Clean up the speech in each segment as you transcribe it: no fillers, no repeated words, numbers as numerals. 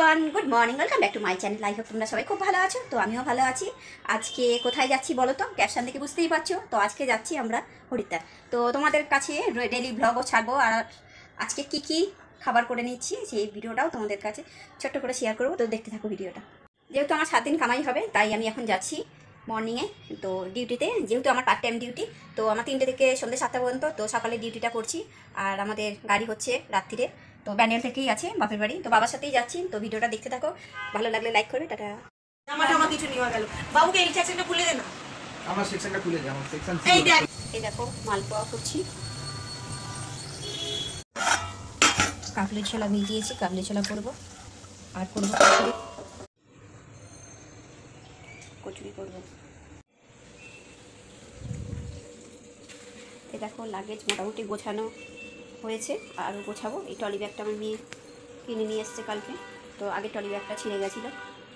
Everyone, good morning, welcome back to my channel. I hope তোমরা সবাই খুব ভালো আছো। তো আমিও ভালো আছি। আজকে কোথায় যাচ্ছি বলো তো? ক্যাপশন দেখে বুঝতেই পারছো। তো আজকে যাচ্ছি আমরা হরিদ্বার। তো তোমাদের কাছে ডেলি ব্লগও ছাড়বো, আর আজকে কি কি খাবার করে নিচ্ছি সেই ভিডিওটাও তোমাদের কাছে ছোট্ট করে শেয়ার করবো। তো দেখতে থাকো ভিডিওটা। যেহেতু আমার 7 দিন কামাই হবে, তাই আমি এখন যাচ্ছি মর্নিংয়ে তো ডিউটিতে। যেহেতু আমার পার্ট টাইম ডিউটি, তো আমার 3টে থেকে সন্ধ্যে 7টা পর্যন্ত। তো সকালে ডিউটিটা করছি, আর আমাদের গাড়ি হচ্ছে রাত্রিরে। তো ব্যান্ডেল থেকেই আছে বাপের বাড়ি। তো বাবার সাথেই যাচ্ছি। তো ভিডিওটা দেখতে থাকো, ভালো লাগলে লাইক করবে। টাটা। আমার কিছু নিয়ে গেল বাবুকে এই সেকশনটা খুলে দে না। আমার সেকশনটা খুলে দে। আমার সেকশন এই দেখো মালপোয়া করছি। কাবলি ছোলা ভিজিয়েছি, কাবলি ছোলা করবো। আর করবো কচুরি করবো। এই দেখো লাগেজ মোটামুটি গোছানো হয়েছে, আরও গোছাবো। এই ট্রলি ব্যাগটা আমার মেয়ে কিনে নিয়ে এসছে কালকে। তো আগে ট্রলি ব্যাগটা ছিঁড়ে গেছিলো,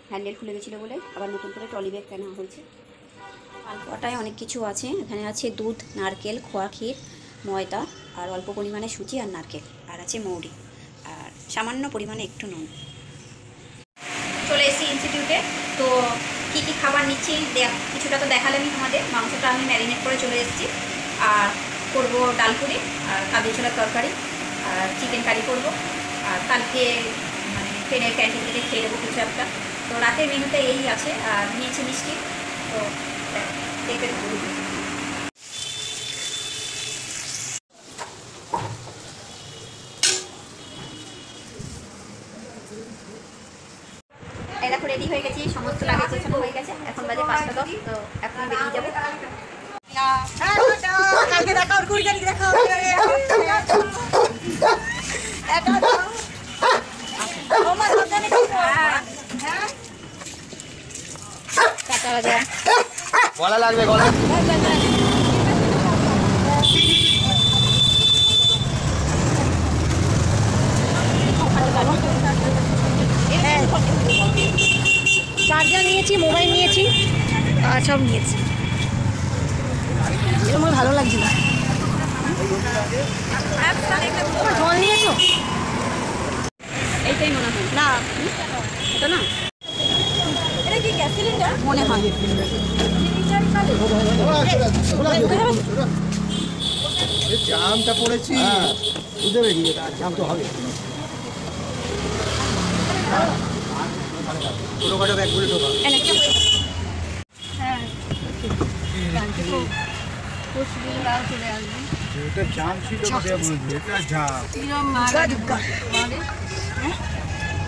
হ্যান্ডেল খুলে গেছিলো বলে আবার নতুন করে ট্রলি ব্যাগ কেনা হয়েছে। মালপোয়াটায় অনেক কিছু আছে। এখানে আছে দুধ, নারকেল, খোয়া ক্ষীর, ময়দা, আর অল্প পরিমাণে সুজি আর নারকেল, আর আছে মৌরি, আর সামান্য পরিমাণে একটু নুন। চলে এসেছি ইনস্টিটিউটে। তো কী কী খাবার নিচ্ছি কিছুটা তো দেখালামই তোমাদের। মাংসটা আমি ম্যারিনেট করে চলে এসেছি। আর করবো ডাল পুরি, আর কাবলি ছোলার তরকারি, আর চিকেন কারি করবো। আর কালকে মানে ট্রেনের ক্যান্টিন থেকে খেয়ে দেবো কিছু একটা। তো রাতের মেনুতে এই আছে। আর নিয়েছি মিষ্টি। তো দেখতে এই দেখো রেডি হয়ে গেছি, সমস্ত লাগেজ গোছানো হয়ে গেছে। এখন বাজে 5:10। তো এখন বেরিয়ে যাবো। কালকে দেখা আর কুড়ি তারিখ দেখা গলা লাগবে, গলা চার্জার নিয়েছি, মোবাইল নিয়েছি, আর সব নিয়েছি। আমার ভালো লাগছে না। জল নিয়েছো? এইটাই মনে হয় না, এটা না, এটা কি গ্যাস সিলিন্ডার মনে হয়। জামটা পড়েছি, বুঝতে পেরেছি। জাম তো হবে। ছোটোখাটো ব্যাগগুলো ঢোকা। এটা জাম ছিল, এটা জাম।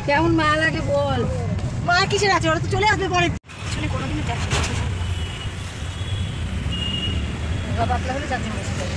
কেমন মা লাগে বল? মা কিসের আছে? ওরা তো চলে আসবে পরে। কোনোদিনও যাচ্ছি পাতলা হলে চারজন বসে যাবে।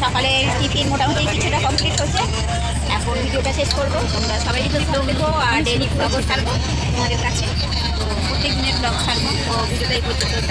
সকালে টিফিন মোটামুটি কিছুটা কমপ্লিট হচ্ছে। এখন ভিডিওটা শেষ করবো। তোমরা সবাই ব্লগ দেখো, আর ডেইলি ব্লগও ছাড়বো তোমাদের কাছে। তো প্রত্যেক দিনের ব্লগ ছাড়বো। তো ভিডিওটা এই পর্যন্ত।